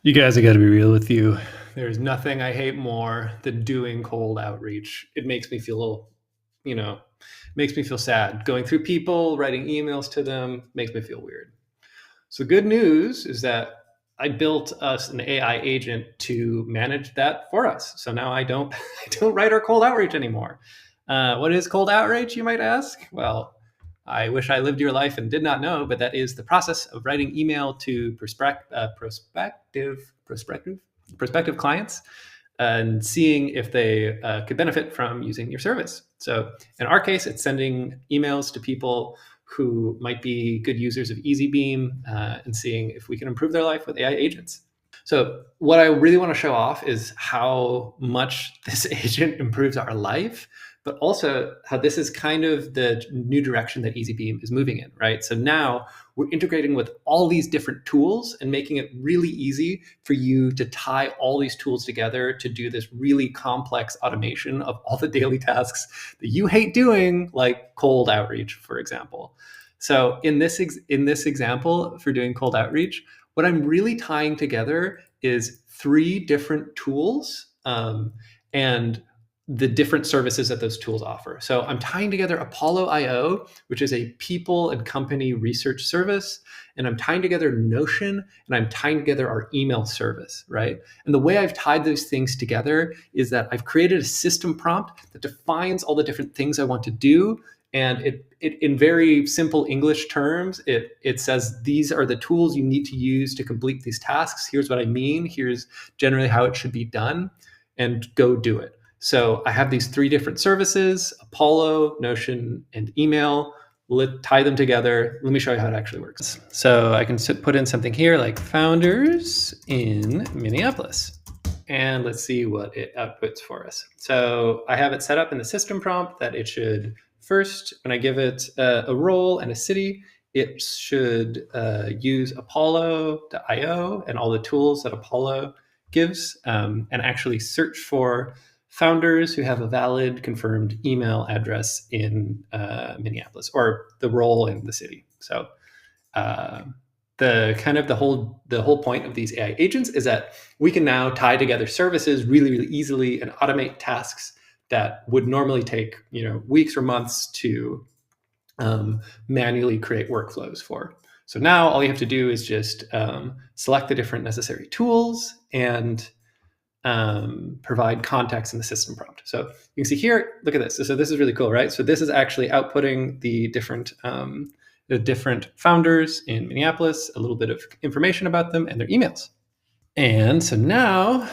You guys, I got to be real with you. There's nothing I hate more than doing cold outreach. It makes me feel, makes me feel sad. Going through people, writing emails to them makes me feel weird. So good news is that I built us an AI agent to manage that for us. So now I don't I don't write our cold outreach anymore. What is cold outreach, you might ask? Well, I wish I lived your life and did not know, but that is the process of writing email to prospective clients and seeing if they could benefit from using your service. So in our case, it's sending emails to people who might be good users of Easybeam and seeing if we can improve their life with AI agents. So what I really want to show off is how much this agent improves our life, but also how this is kind of the new direction that Easybeam is moving in, right? So now we're integrating with all these different tools and making it really easy for you to tie all these tools together to do this really complex automation of all the daily tasks that you hate doing, like cold outreach, for example. So in this example for doing cold outreach, what I'm really tying together is three different tools and the different services that those tools offer. So I'm tying together Apollo IO, which is a people and company research service, and I'm tying together Notion, and I'm tying together our email service, right? And the way I've tied those things together is that I've created a system prompt that defines all the different things I want to do. And it in very simple English terms, it says, these are the tools you need to use to complete these tasks. Here's what I mean. Here's generally how it should be done, and go do it. So I have these three different services, Apollo, Notion, and email. Tie them together. Let me show you how it actually works. So I can put in something here like founders in Minneapolis. And let's see what it outputs for us. So I have it set up in the system prompt that it should first, when I give it a role and a city, it should use Apollo.io and all the tools that Apollo gives and actually search for founders who have a valid confirmed email address in Minneapolis, or the role in the city. So the whole point of these AI agents is that we can now tie together services really, really easily and automate tasks that would normally take weeks or months to manually create workflows for. So now all you have to do is just select the different necessary tools and provide context in the system prompt. So you can see here, look at this. So this is really cool, right? So this is actually outputting the different founders in Minneapolis, a little bit of information about them and their emails. And so now,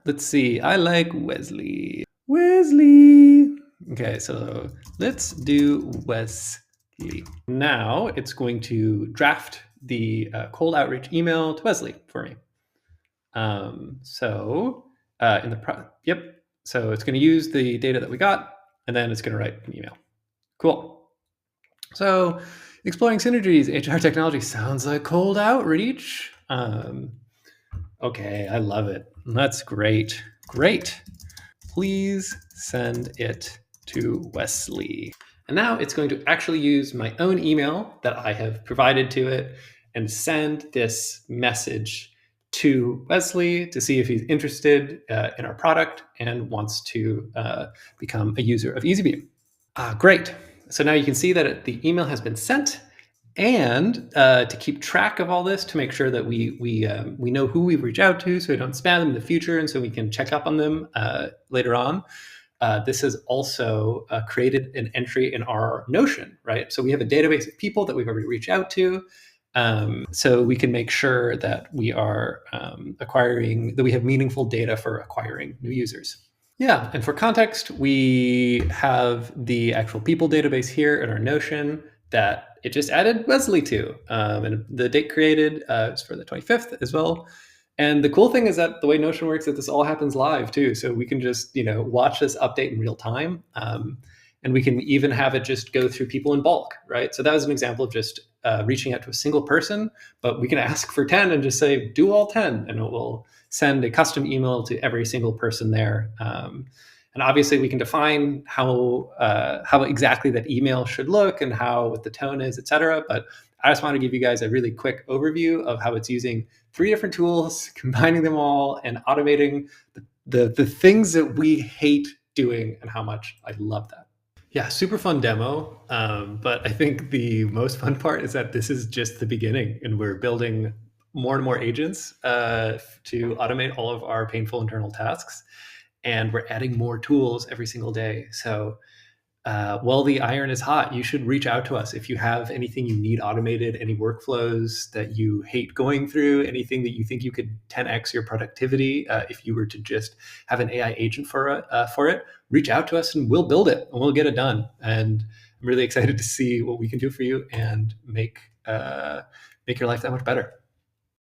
let's see, I like Wesley. Okay, so let's do Wesley. Now it's going to draft the cold outreach email to Wesley for me. So it's going to use the data that we got, and then it's going to write an email. Cool. So exploring synergies, HR technology sounds like cold outreach. Okay, I love it. That's great. Great. Please send it to Wesley. And now it's going to actually use my own email that I have provided to it and send this message to Wesley to see if he's interested in our product and wants to become a user of Easybeam. Great. So now you can see that the email has been sent, and to keep track of all this, to make sure that we know who we reach out to, so we don't spam them in the future, and so we can check up on them later on. This has also created an entry in our Notion, right? So we have a database of people that we've already reached out to. So we can make sure that we are that we have meaningful data for acquiring new users. Yeah, and for context, we have the actual people database here in our Notion that it just added Wesley to. And the date created is for the 25th as well. And the cool thing is that the way Notion works, that this all happens live too. So we can just watch this update in real time. And we can even have it just go through people in bulk, right? So that was an example of just reaching out to a single person, but we can ask for 10 and just say, do all 10, and it will send a custom email to every single person there. And obviously we can define how exactly that email should look and what the tone is, et cetera. But I just want to give you guys a really quick overview of how it's using 3 different tools, combining them all, and automating the things that we hate doing and how much I love that. Yeah, super fun demo. But I think the most fun part is that this is just the beginning, and we're building more and more agents to automate all of our painful internal tasks. And we're adding more tools every single day. So while the iron is hot, you should reach out to us if you have anything you need automated, any workflows that you hate going through, anything that you think you could 10x your productivity. If you were to just have an AI agent for it, reach out to us and we'll build it and we'll get it done. And I'm really excited to see what we can do for you and make your life that much better.